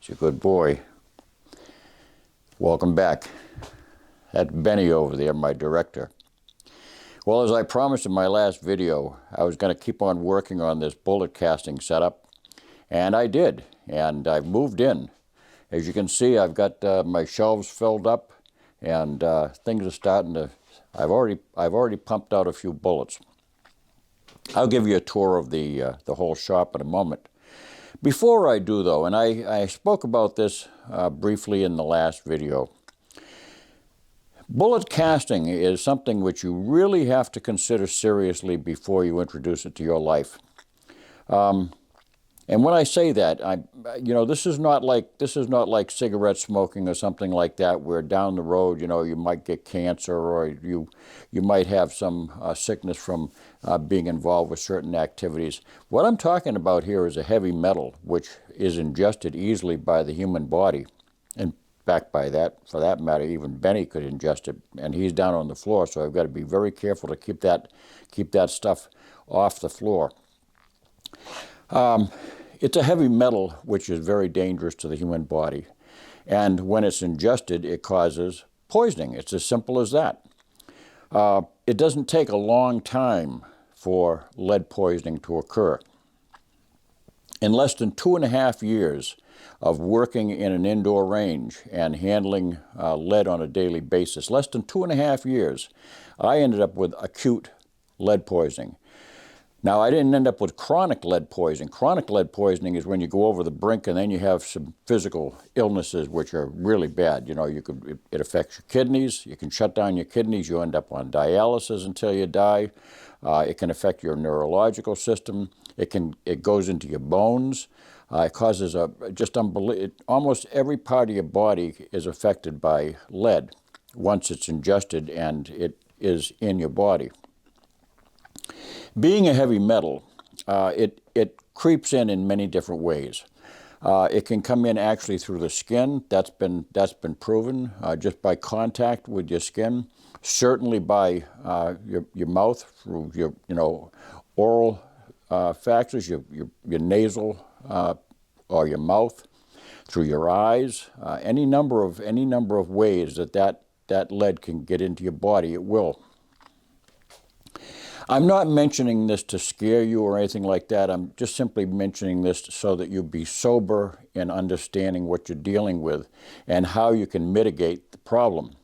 It's a good boy. Welcome back. That's Benny over there, my director. Well, as I promised in my last video, I was going to keep on working on this bullet casting setup, and I did, and I've moved in. As you can see, I've got my shelves filled up, and things are starting to. I've already pumped out a few bullets. I'll give you a tour of the whole shop in a moment. Before I do, though, and I spoke about this briefly in the last video, bullet casting is something which you really have to consider seriously before you introduce it to your life. And when I say that, this is not like cigarette smoking or something like that, where down the road, you might get cancer or you might have some sickness from being involved with certain activities. What I'm talking about here is a heavy metal which is ingested easily by the human body. In fact, for that matter, even Benny could ingest it, and he's down on the floor, so I've got to be very careful to keep that stuff off the floor. It's a heavy metal which is very dangerous to the human body, and when it's ingested, it causes poisoning. It's as simple as that. It doesn't take a long time for lead poisoning to occur. In less than 2.5 years of working in an indoor range and handling lead on a daily basis, less than 2.5 years, I ended up with acute lead poisoning. Now, I didn't end up with chronic lead poisoning. Chronic lead poisoning is when you go over the brink and then you have some physical illnesses which are really bad. It affects your kidneys. You can shut down your kidneys. You end up on dialysis until you die. It can affect your neurological system. It goes into your bones. It causes almost every part of your body is affected by lead once it's ingested and it is in your body. Being a heavy metal, it creeps in many different ways. It can come in actually through the skin. That's been proven just by contact with your skin. Certainly by your mouth through your oral factors, your nasal or your mouth, through your eyes. Any number of ways that lead can get into your body. It will. I'm not mentioning this to scare you or anything like that. I'm just simply mentioning this so that you be sober in understanding what you're dealing with and how you can mitigate the problem.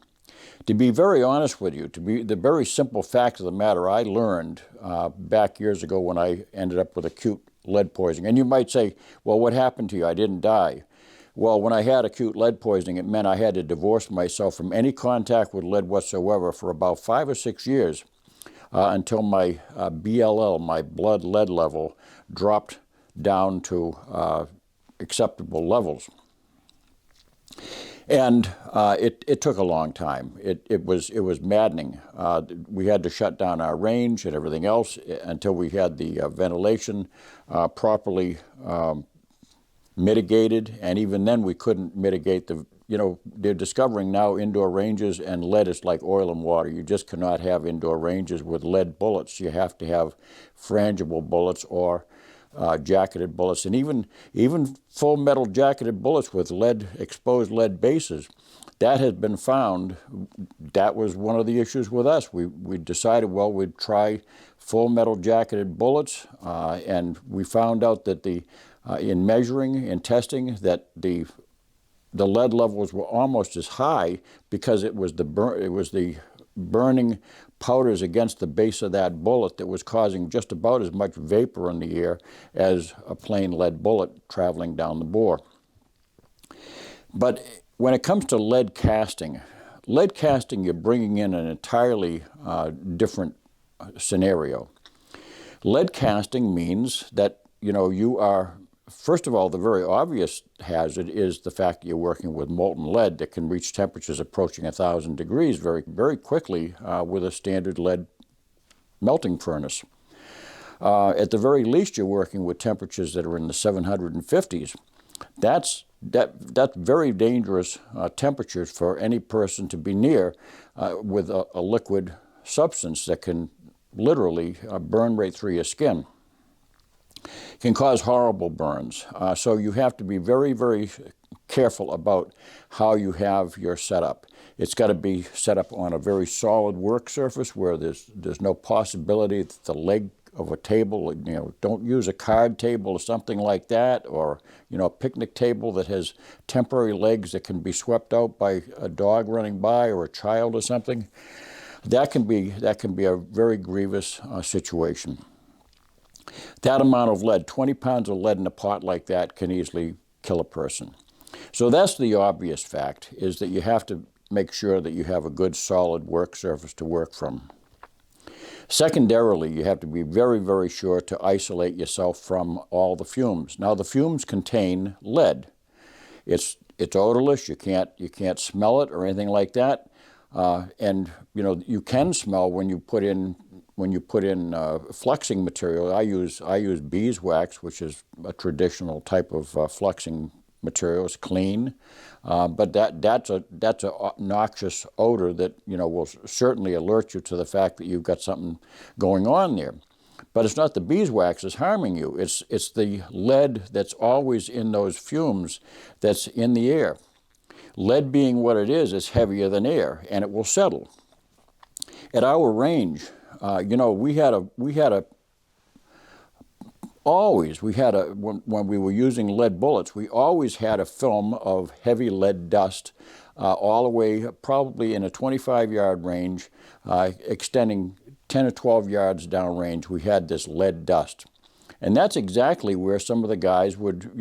To be very honest with you, the very simple fact of the matter I learned back years ago when I ended up with acute lead poisoning. And you might say, well, what happened to you? I didn't die. Well, when I had acute lead poisoning, it meant I had to divorce myself from any contact with lead whatsoever for about 5 or 6 years. Until my BLL, my blood lead level, dropped down to acceptable levels. And it took a long time. It was maddening. We had to shut down our range and everything else until we had the ventilation properly mitigated, and even then we couldn't mitigate they're discovering now indoor ranges and lead is like oil and water. You just cannot have indoor ranges with lead bullets. You have to have frangible bullets or jacketed bullets, and even full metal jacketed bullets with exposed lead bases. That has been found. That was one of the issues with us. We decided, well, we'd try full metal jacketed bullets, and we found out that in measuring and testing that the lead levels were almost as high because it was the burning powders against the base of that bullet that was causing just about as much vapor in the air as a plain lead bullet traveling down the bore. But when it comes to lead casting, you're bringing in an entirely different scenario. Lead casting means that you are. First of all, the very obvious hazard is the fact that you're working with molten lead that can reach temperatures approaching 1,000 degrees very, very quickly with a standard lead melting furnace. At the very least, you're working with temperatures that are in the 750s. That's very dangerous temperatures for any person to be near with a liquid substance that can literally burn right through your skin. Can cause horrible burns. So you have to be very, very careful about how you have your setup. It's got to be set up on a very solid work surface where there's no possibility that the leg of a table, don't use a card table or something like that, or, a picnic table that has temporary legs that can be swept out by a dog running by or a child or something. That can be a very grievous situation. That amount of lead, 20 pounds of lead in a pot like that, can easily kill a person. So that's the obvious fact, is that you have to make sure that you have a good solid work surface to work from. Secondarily, you have to be very, very sure to isolate yourself from all the fumes. Now, the fumes contain lead. It's odorless. You can't smell it or anything like that. And you can smell when you put in fluxing material. I use beeswax, which is a traditional type of fluxing material. It's clean, but that's a noxious odor that will certainly alert you to the fact that you've got something going on there. But it's not the beeswax that's harming you. It's the lead that's always in those fumes that's in the air. Lead being what it is heavier than air, and it will settle. At our range, when we were using lead bullets, we always had a film of heavy lead dust all the way, probably in a 25-yard range, extending 10 or 12 yards downrange. We had this lead dust. And that's exactly where some of the guys would,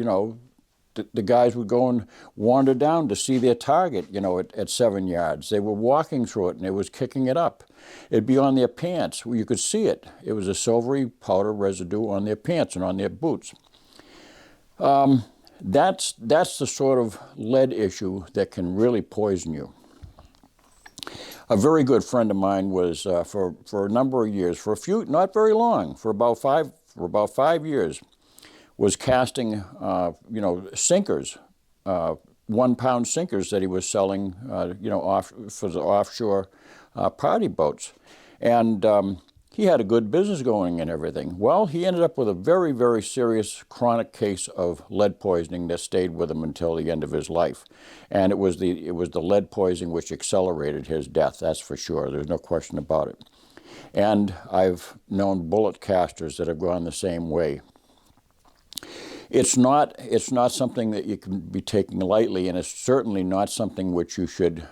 the guys would go and wander down to see their target, at 7 yards. They were walking through it and it was kicking it up. It'd be on their pants. You could see it. It was a silvery powder residue on their pants and on their boots. That's the sort of lead issue that can really poison you. A very good friend of mine was, for a number of years, not very long, for about five years, was casting, sinkers, 1 pound sinkers that he was selling, for the offshore party boats. And he had a good business going and everything. Well, he ended up with a very, very serious chronic case of lead poisoning that stayed with him until the end of his life. And it was the lead poisoning which accelerated his death, that's for sure. There's no question about it. And I've known bullet casters that have gone the same way. It's not something that you can be taking lightly, and it's certainly not something which you should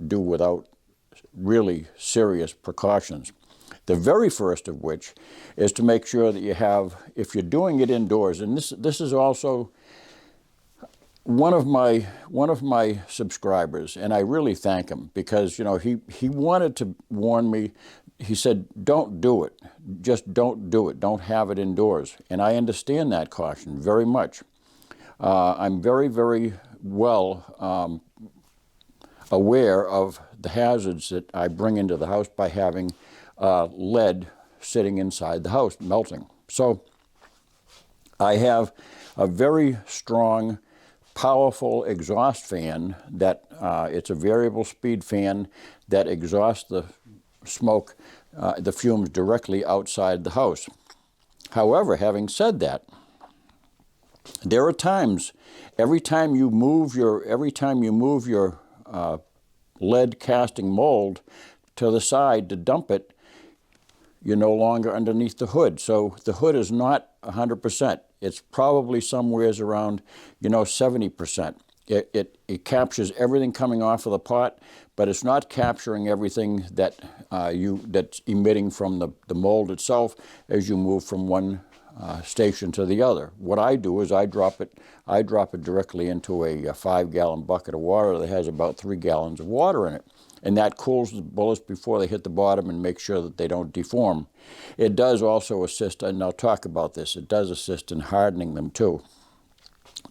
do without really serious precautions. The very first of which is to make sure that you have, if you're doing it indoors, and this is also one of my subscribers, and I really thank him, because he wanted to warn me. He said, don't do it. Just don't do it. Don't have it indoors. And I understand that caution very much. I'm very, very well aware of the hazards that I bring into the house by having lead sitting inside the house, melting. So I have a very strong, powerful exhaust fan that it's a variable speed fan that exhausts the smoke, the fumes directly outside the house. However, having said that, there are times, every time you move your lead casting mold to the side to dump it, you're no longer underneath the hood. So the hood is not 100%. It's probably somewheres around, 70%. It captures everything coming off of the pot, but it's not capturing everything that's emitting from the mold itself as you move from one station to the other. What I do is I drop it directly into a 5-gallon bucket of water that has about 3 gallons of water in it. And that cools the bullets before they hit the bottom and makes sure that they don't deform. It does also assist, and I'll talk about this, it does assist in hardening them too,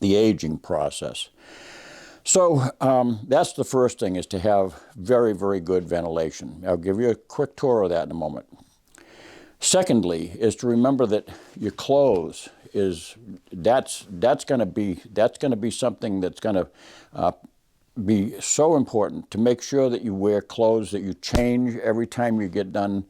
the aging process. So that's the first thing, is to have very, very good ventilation. I'll give you a quick tour of that in a moment. Secondly, is to remember that your clothes that's going to be something that's going to be so important, to make sure that you wear clothes that you change every time you get done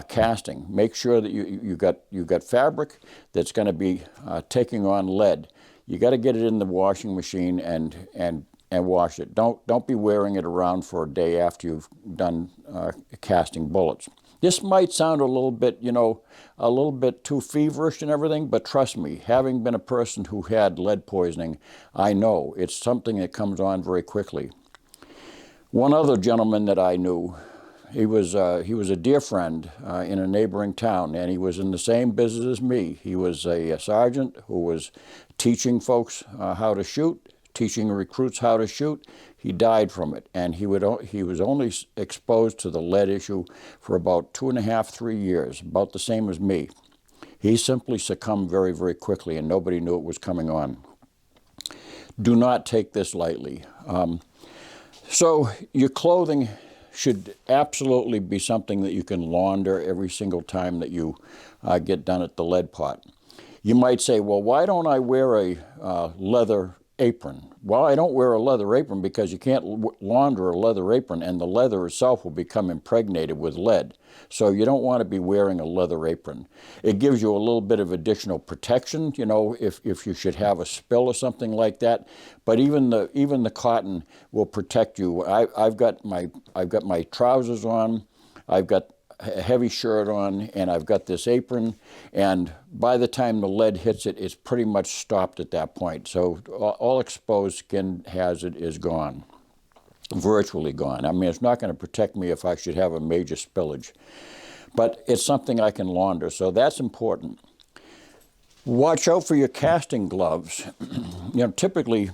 casting. Make sure that you got fabric that's going to be taking on lead. you got to get it in the washing machine and wash it. Don't be wearing it around for a day after you've done casting bullets. This might sound a little bit, a little bit too feverish and everything, but trust me, having been a person who had lead poisoning, I know it's something that comes on very quickly. One other gentleman that I knew, he was a dear friend in a neighboring town, and he was in the same business as me. He was a sergeant who was teaching folks how to shoot, teaching recruits how to shoot. He died from it, and he was only exposed to the lead issue for about 2.5, 3 years, about the same as me. He simply succumbed very, very quickly, and nobody knew it was coming on. Do not take this lightly. So your clothing should absolutely be something that you can launder every single time that you get done at the lead pot. You might say, well, why don't I wear a leather apron? Well, I don't wear a leather apron because you can't launder a leather apron, and the leather itself will become impregnated with lead. So you don't want to be wearing a leather apron. It gives you a little bit of additional protection, if you should have a spill or something like that. But even the cotton will protect you. I've got my trousers on, I've got a heavy shirt on, and I've got this apron, and by the time the lead hits it, it's pretty much stopped at that point. So all exposed skin hazard is gone, virtually gone. I mean, it's not going to protect me if I should have a major spillage, but it's something I can launder, so that's important. Watch out for your casting gloves. Typically,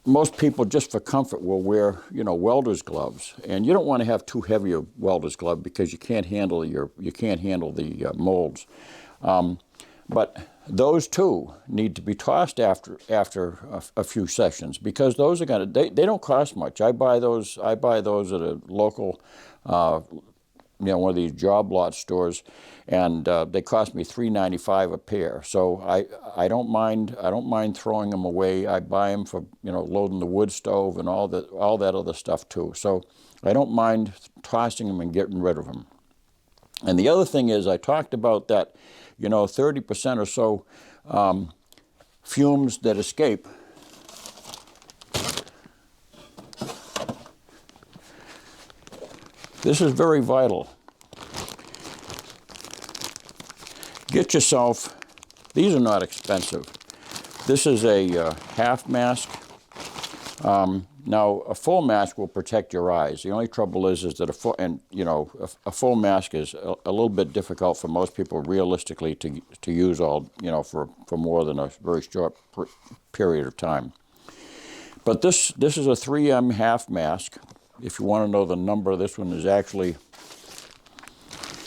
most people, just for comfort, will wear, welder's gloves, and you don't want to have too heavy a welder's glove because you can't handle the molds. But those too need to be tossed after a few sessions, because those are they don't cost much. I buy those at a local one of these job lot stores, and they cost me $3.95 a pair. So I don't mind throwing them away. I buy them for loading the wood stove and all that other stuff too. So I don't mind tossing them and getting rid of them. And the other thing is, I talked about that 30% or so fumes that escape. This is very vital. Get yourself, these are not expensive. This is a half mask. Now, a full mask will protect your eyes. The only trouble is that a full mask is a little bit difficult for most people realistically to use for more than a very short period of time. But this is a 3M half mask. If you want to know the number, this one is actually,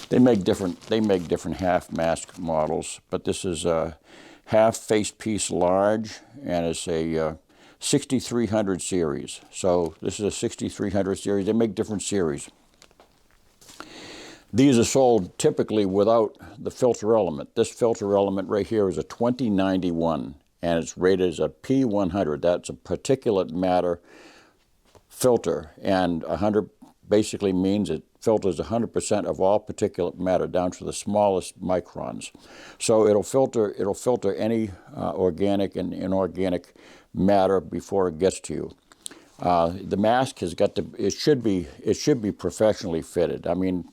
they make different half mask models, but this is a half face piece large, and it's a 6300 series. So this is a 6300 series. They make different series. These are sold typically without the filter element. This filter element right here is a 2091, and it's rated as a P100. That's a particulate matter filter, and 100 basically means it filters 100% of all particulate matter down to the smallest microns. So it'll filter any organic and inorganic matter before it gets to you. The mask has got to, it should be professionally fitted. I mean,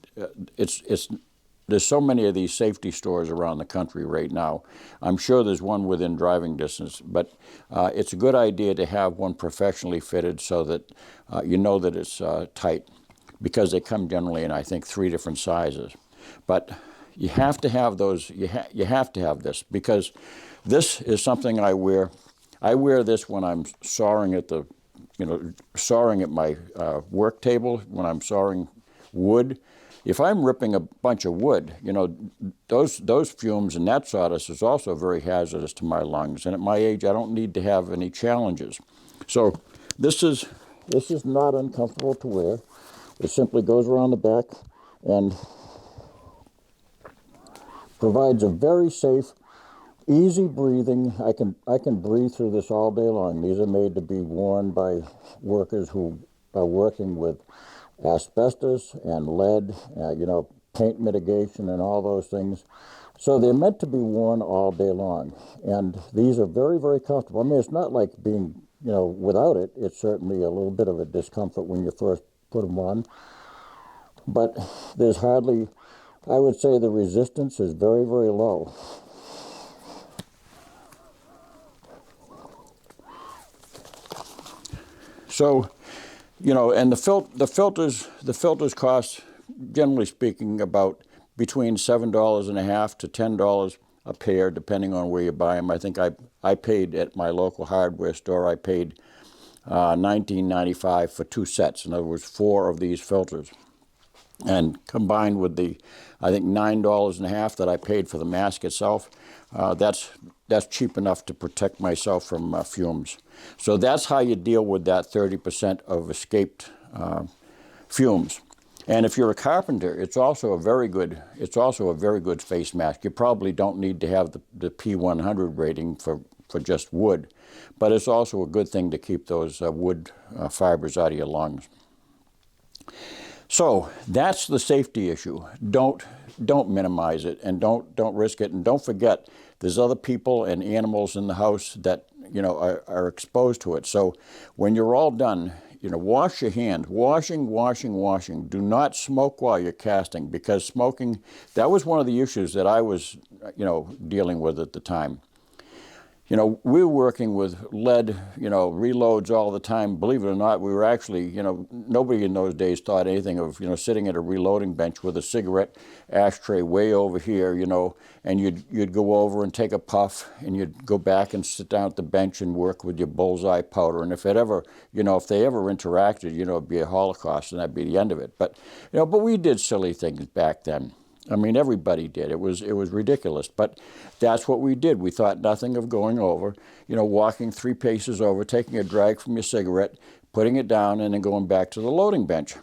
there's so many of these safety stores around the country right now. I'm sure there's one within driving distance, but it's a good idea to have one professionally fitted so that you know that it's tight, because they come generally in, I think, 3 different sizes. But you have to have those, you have to have this, because this is something I wear. I wear this when I'm sawing at my work table, when I'm sawing wood. If I'm ripping a bunch of wood, those fumes and that sawdust is also very hazardous to my lungs. And at my age, I don't need to have any challenges. So this is not uncomfortable to wear. It simply goes around the back and provides a very safe, easy breathing. I can breathe through this all day long. These are made to be worn by workers who are working with asbestos and lead, paint mitigation and all those things. So they're meant to be worn all day long. And these are very, very comfortable. I mean, it's not like being, without it. It's certainly a little bit of a discomfort when you first put them on. But there's hardly, I would say the resistance is very, very low. So, and the filters cost, generally speaking, about between $7.50 to $10 a pair, depending on where you buy them. I think I paid at my local hardware store, I paid $19.95 for 2 sets. In other words, 4 of these filters. And combined with the, I think, $9.50 that I paid for the mask itself, that's cheap enough to protect myself from fumes. So that's how you deal with that 30% of escaped fumes. And if you're a carpenter, it's also a very good face mask. You probably don't need to have the P100 rating for just wood, but it's also a good thing to keep those wood fibers out of your lungs. So that's the safety issue. Don't minimize it, and don't risk it, and don't forget there's other people and animals in the house that are exposed to it. So when you're all done, wash your hands. Washing. Do not smoke while you're casting, because smoking, that was one of the issues that I was dealing with at the time. We were working with lead, reloads all the time. Believe it or not, we were actually, nobody in those days thought anything of, sitting at a reloading bench with a cigarette ashtray way over here, and you'd go over and take a puff, and you'd go back and sit down at the bench and work with your bullseye powder. And if they ever interacted, it'd be a holocaust, and that'd be the end of it. But we did silly things back then. I mean, everybody did. It was ridiculous, but that's what we did. We thought nothing of going over, walking 3 paces over, taking a drag from your cigarette, putting it down, and then going back to the loading bench.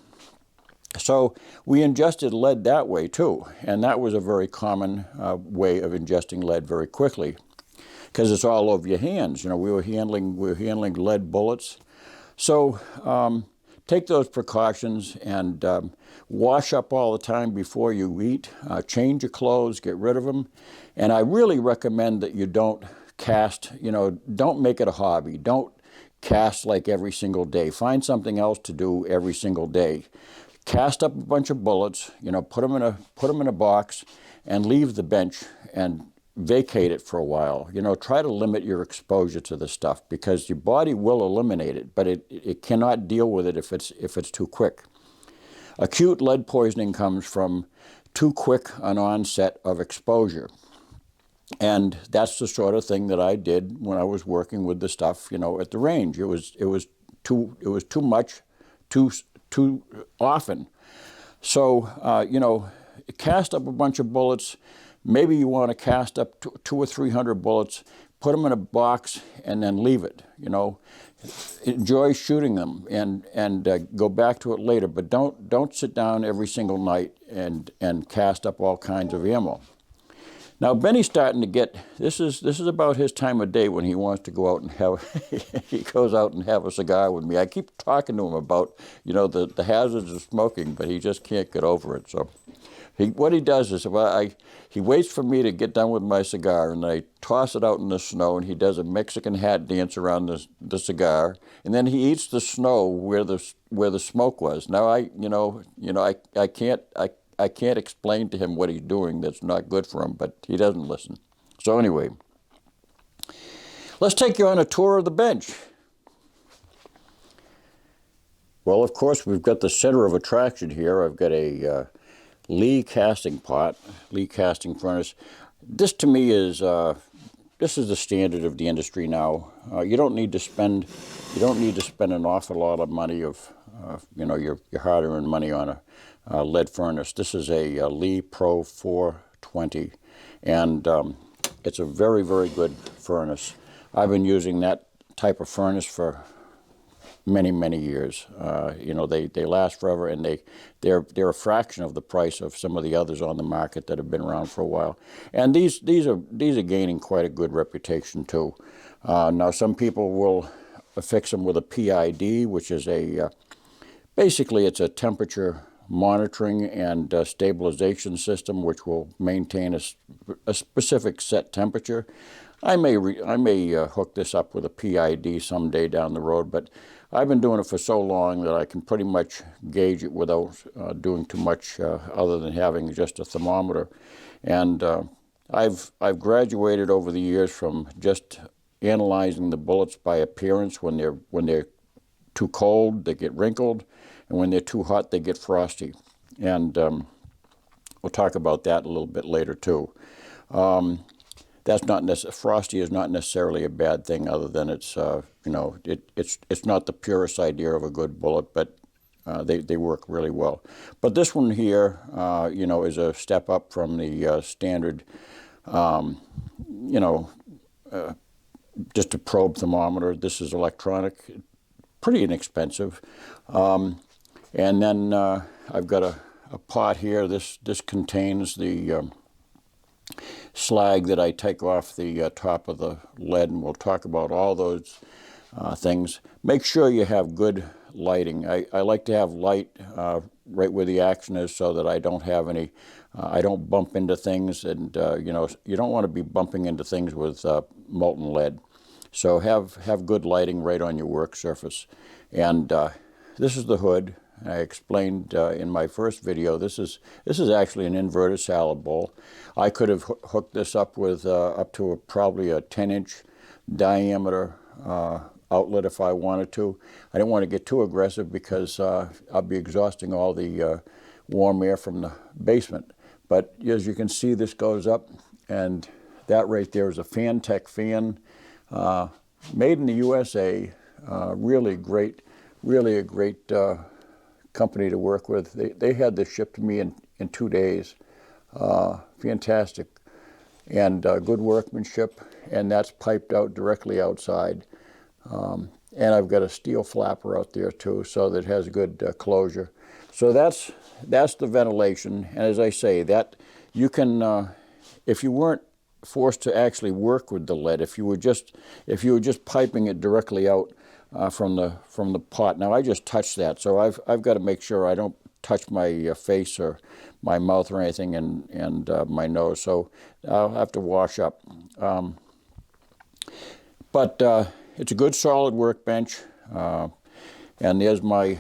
So we ingested lead that way too, and that was a very common way of ingesting lead very quickly, because it's all over your hands. We were handling lead bullets. So take those precautions and wash up all the time before you eat. Change your clothes, get rid of them. And I really recommend that you don't cast, don't make it a hobby. Don't cast like every single day. Find something else to do every single day. Cast up a bunch of bullets, put them in a box and leave the bench and vacate it for a while. Try to limit your exposure to the stuff, because your body will eliminate it, but it cannot deal with it if it's too quick. Acute lead poisoning comes from too quick an onset of exposure. And that's the sort of thing that I did when I was working with the stuff, at the range. It was too much, too often. So, cast up a bunch of bullets. Maybe you want to cast up 200 or 300 bullets, put them in a box, and then leave it. Enjoy shooting them and go back to it later. But don't sit down every single night and cast up all kinds of ammo. Now Benny's starting to get, this is about his time of day when he wants to go out and he goes out and have a cigar with me. I keep talking to him about, the hazards of smoking, but he just can't get over it. So what he does is, he waits for me to get done with my cigar, and I toss it out in the snow, and he does a Mexican hat dance around the cigar, and then he eats the snow where the smoke was. Now I can't explain to him what he's doing that's not good for him, but he doesn't listen. So anyway, let's take you on a tour of the bench. Well, of course, we've got the center of attraction here. I've got a Lee casting pot, Lee casting furnace. This to me is this is the standard of the industry now. You don't need to spend an awful lot of money of your hard-earned money on a lead furnace. This is a Lee Pro 420, and it's a very, very good furnace. I've been using that type of furnace for many, many years. They last forever, and they're a fraction of the price of some of the others on the market that have been around for a while. And these are gaining quite a good reputation too. Now some people will affix them with a PID, which is basically it's a temperature monitoring and stabilization system, which will maintain a specific set temperature. I may hook this up with a PID someday down the road, but I've been doing it for so long that I can pretty much gauge it without doing too much other than having just a thermometer. And I've graduated over the years from just analyzing the bullets by appearance. When they're too cold, they get wrinkled, and when they're too hot, they get frosty. And we'll talk about that a little bit later too. That's not frosty is not necessarily a bad thing, other than it's it's not the purest idea of a good bullet, but they work really well. But this one here, is a step up from the standard, just a probe thermometer. This is electronic, pretty inexpensive. And then I've got a pot here. This contains the slag that I take off the top of the lead, and we'll talk about all those things. Make sure you have good lighting. I like to have light right where the action is, so that I don't have any, I don't bump into things, and you don't want to be bumping into things with molten lead. So have good lighting right on your work surface. And this is the hood. I explained in my first video, this is actually an inverted salad bowl. I could have hooked this up with up to probably a 10-inch diameter outlet if I wanted to. I didn't want to get too aggressive because I'll be exhausting all the warm air from the basement. But as you can see, this goes up, and that right there is a Fantech fan, made in the USA. Really a great company to work with. They had this shipped to me in 2 days. Fantastic. And good workmanship, and that's piped out directly outside. And I've got a steel flapper out there too, so that it has good closure. So that's the ventilation. And as I say, that you can, if you weren't forced to actually work with the lead, if you were just piping it directly out from the pot. Now I just touched that, so I've got to make sure I don't touch my face or my mouth or anything, and my nose. So I'll have to wash up. But it's a good solid workbench, and there's my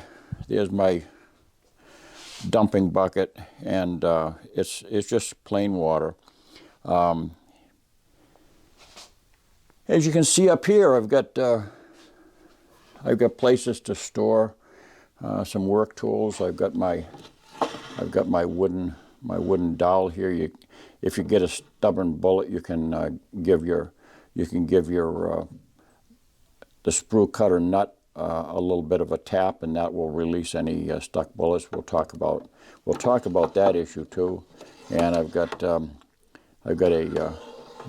dumping bucket, and it's just plain water. As you can see up here, I've got places to store some work tools. I've got my wooden dowel here. If you get a stubborn bullet, you can give your the sprue cutter nut a little bit of a tap, and that will release any stuck bullets. We'll talk about that issue too. And I've got a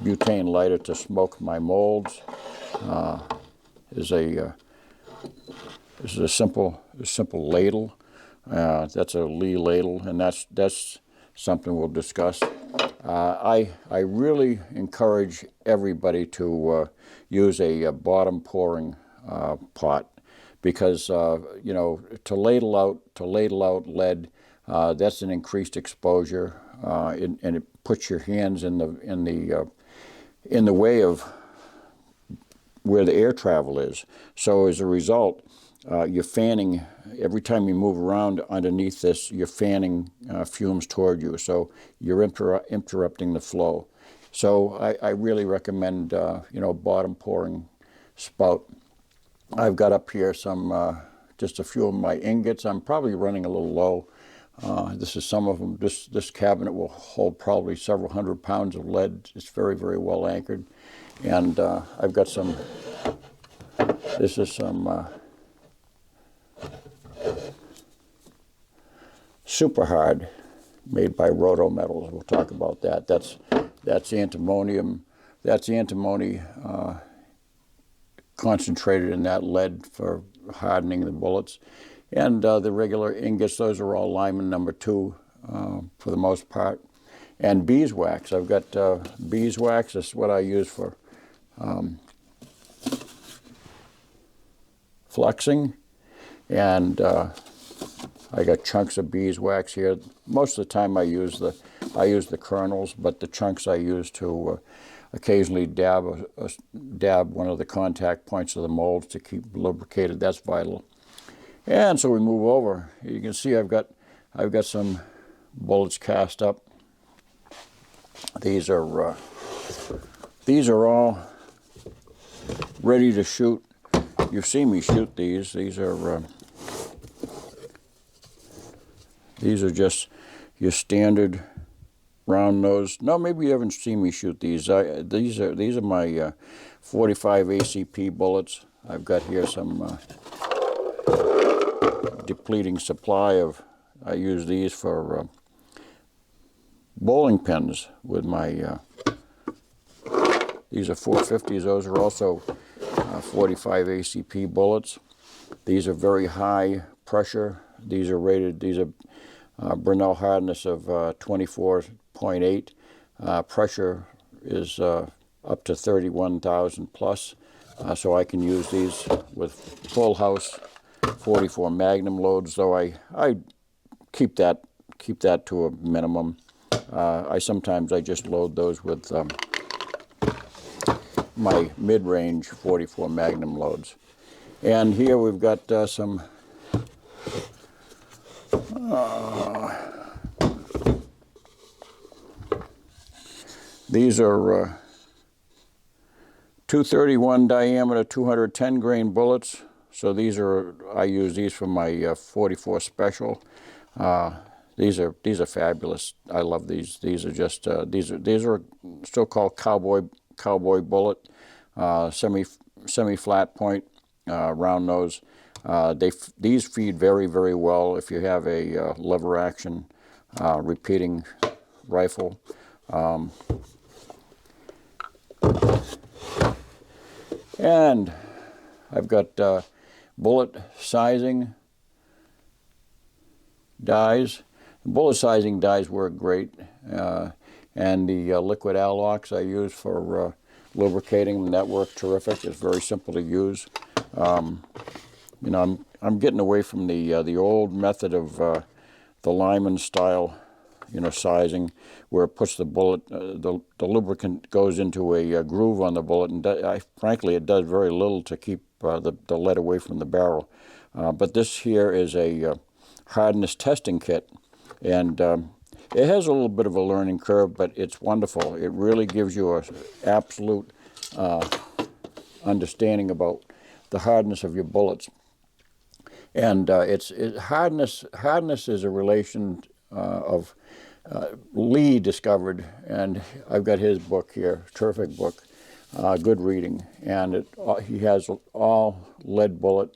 butane lighter to smoke my molds. This is a simple ladle. That's a Lee ladle, and that's something we'll discuss. I really encourage everybody to use a bottom pouring pot, because to ladle out lead, that's an increased exposure, and it puts your hands in the way of where the air travel is. So as a result, you're fanning, every time you move around underneath this, you're fanning fumes toward you, so you're interrupting the flow. So I really recommend bottom pouring spout. I've got up here some just a few of my ingots. I'm probably running a little low. This is some of them. This cabinet will hold probably several hundred pounds of lead. It's very, very well anchored. And I've got some, this is some super hard, made by Roto Metals. We'll talk about that. That's antimony. That's antimony concentrated in that lead for hardening the bullets. And the regular ingots, those are all Lyman number 2 for the most part. And beeswax. I've got beeswax. This is what I use for fluxing. And I got chunks of beeswax here. Most of the time I use the kernels, but the chunks I use to occasionally dab one of the contact points of the molds to keep lubricated. That's vital. And so we move over. You can see I've got some bullets cast up. These are all ready to shoot. You've seen me shoot these. These are just your standard round nose. No, maybe you haven't seen me shoot these. These are my 45 ACP bullets. I've got here some depleting supply of. I use these for bowling pins with my. These are 450s. Those are also 45 ACP bullets. These are very high pressure. These are rated. These are Brinell hardness of 24.8. Pressure is up to 31,000 plus. So I can use these with full house 44 Magnum loads. Though I keep that to a minimum. Sometimes I just load those with my mid-range 44 Magnum loads. And here we've got some these are 231 diameter, 210 grain bullets. So I use these for my 44 special. These are fabulous. I love these. These are just these are still called cowboy bullet, semi flat point, round nose. These feed very, very well if you have a lever action repeating rifle. And I've got bullet sizing dies. Bullet sizing dies work great, and the liquid Alox I use for lubricating them, that work terrific. It's very simple to use. You know, I'm getting away from the old method of the Lyman style, you know, sizing, where it puts the bullet, the lubricant goes into a groove on the bullet, and frankly, it does very little to keep the lead away from the barrel. But this here is a hardness testing kit, and it has a little bit of a learning curve, but it's wonderful. It really gives you an absolute understanding about the hardness of your bullets. And hardness is a relation of Lee discovered, and I've got his book here, terrific book, good reading, and he has all lead bullet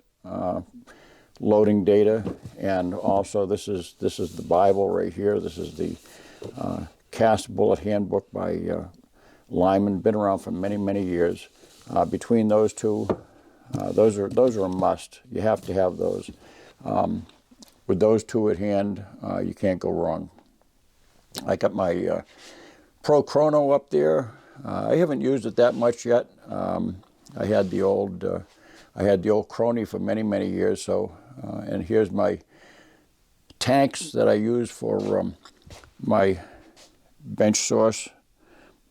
loading data, and also this is the Bible right here. This is the Cast Bullet Handbook by Lyman, been around for many, many years. Between those two, those are a must. You have to have those. With those two at hand, you can't go wrong. I got my Pro Chrono up there. I haven't used it that much yet. I had the old Crony for many, many years. So, and here's my tanks that I use for my bench source,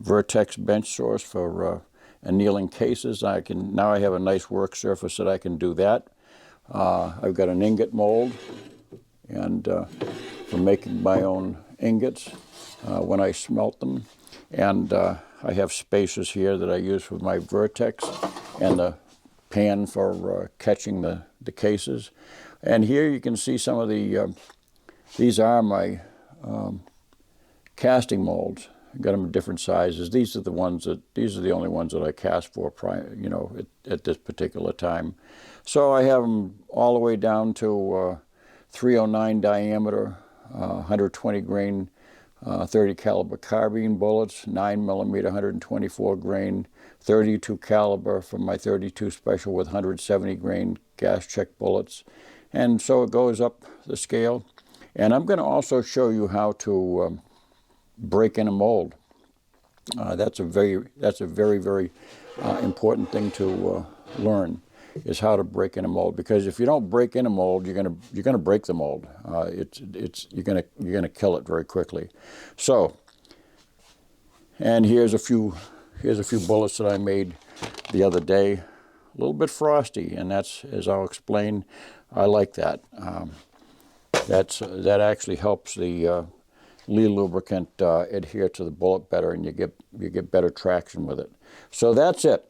Vertex bench source for annealing cases. Now I have a nice work surface that I can do that. I've got an ingot mold, and for making my own ingots when I smelt them. And I have spacers here that I use with my Vertex, and the pan for catching the cases. And here you can see some of the, these are my casting molds. I got them in different sizes. These are the only ones that I cast for, you know, at this particular time. So I have them all the way down to 309 diameter, 120 grain, 30 caliber carbine bullets, 9 millimeter, 124 grain, 32 caliber from my 32 special with 170 grain gas check bullets. And so it goes up the scale. And I'm going to also show you how to break in a mold. That's a very, very important thing to learn. is how to break in a mold. Because if you don't break in a mold, you're gonna break the mold. You're gonna kill it very quickly. So, and here's a few bullets that I made the other day. A little bit frosty, and that's, as I'll explain, I like that. That actually helps the Lee lubricant adhere to the bullet better, and you get better traction with it. So that's it.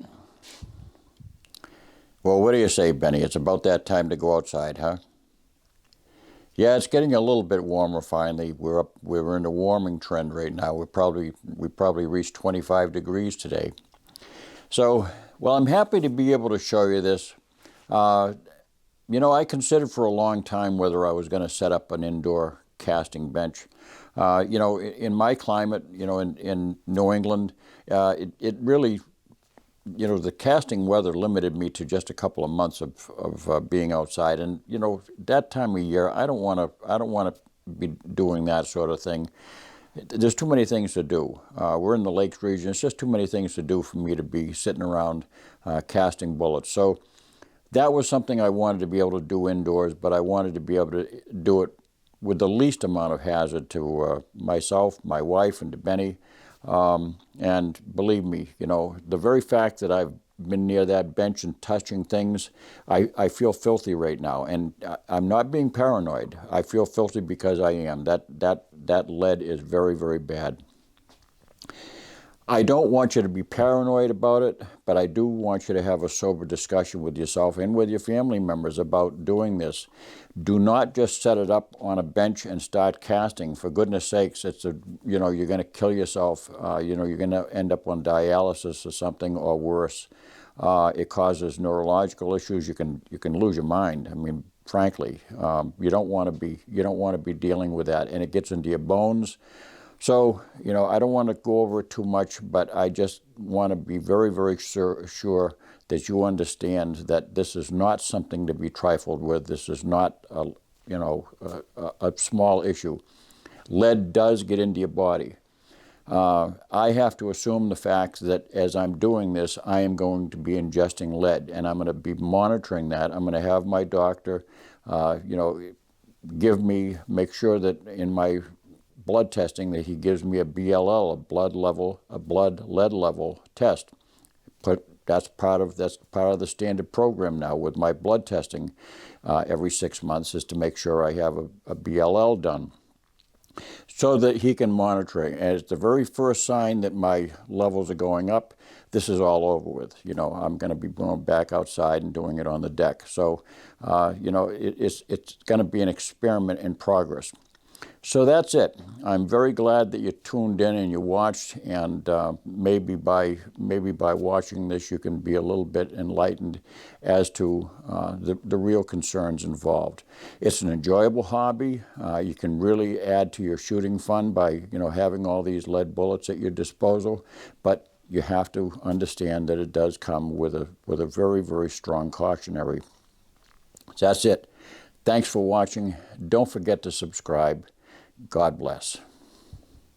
Well, what do you say, Benny? It's about that time to go outside, huh? Yeah, it's getting a little bit warmer finally. We're in a warming trend right now. We probably reached 25 degrees today. So, well, I'm happy to be able to show you this. You know, I considered for a long time whether I was going to set up an indoor casting bench. You know, in my climate, you know, in New England, it really, you know, the casting weather limited me to just a couple of months of being outside, and you know, that time of year, I don't want to be doing that sort of thing. There's too many things to do. We're in the Lakes region. It's just too many things to do for me to be sitting around casting bullets. So that was something I wanted to be able to do indoors, but I wanted to be able to do it with the least amount of hazard to myself, my wife, and to Benny. And believe me, you know, the very fact that I've been near that bench and touching things, I feel filthy right now. And I'm not being paranoid. I feel filthy because I am. That lead is very, very bad. I don't want you to be paranoid about it, but I do want you to have a sober discussion with yourself and with your family members about doing this. Do not just set it up on a bench and start casting. For goodness sakes, you know, you're going to kill yourself. You know, you're going to end up on dialysis or something, or worse. It causes neurological issues. You can lose your mind. I mean, frankly, you don't want to be dealing with that, and it gets into your bones. So, you know, I don't want to go over it too much, but I just want to be very, very sure that you understand that this is not something to be trifled with. This is not, a small issue. Lead does get into your body. I have to assume the fact that as I'm doing this, I am going to be ingesting lead, and I'm going to be monitoring that. I'm going to have my doctor, make sure that in my blood testing that he gives me a BLL, a blood lead level test. But that's part of the standard program now with my blood testing every 6 months, is to make sure I have a BLL done, so that he can monitor it. And it's the very first sign that my levels are going up, this is all over with. You know, I'm going to be going back outside and doing it on the deck. So, it's going to be an experiment in progress. So that's it. I'm very glad that you tuned in and you watched, and maybe by watching this you can be a little bit enlightened as to the real concerns involved. It's an enjoyable hobby. You can really add to your shooting fun by having all these lead bullets at your disposal, but you have to understand that it does come with a very, very strong cautionary. So that's it. Thanks for watching. Don't forget to subscribe. God bless.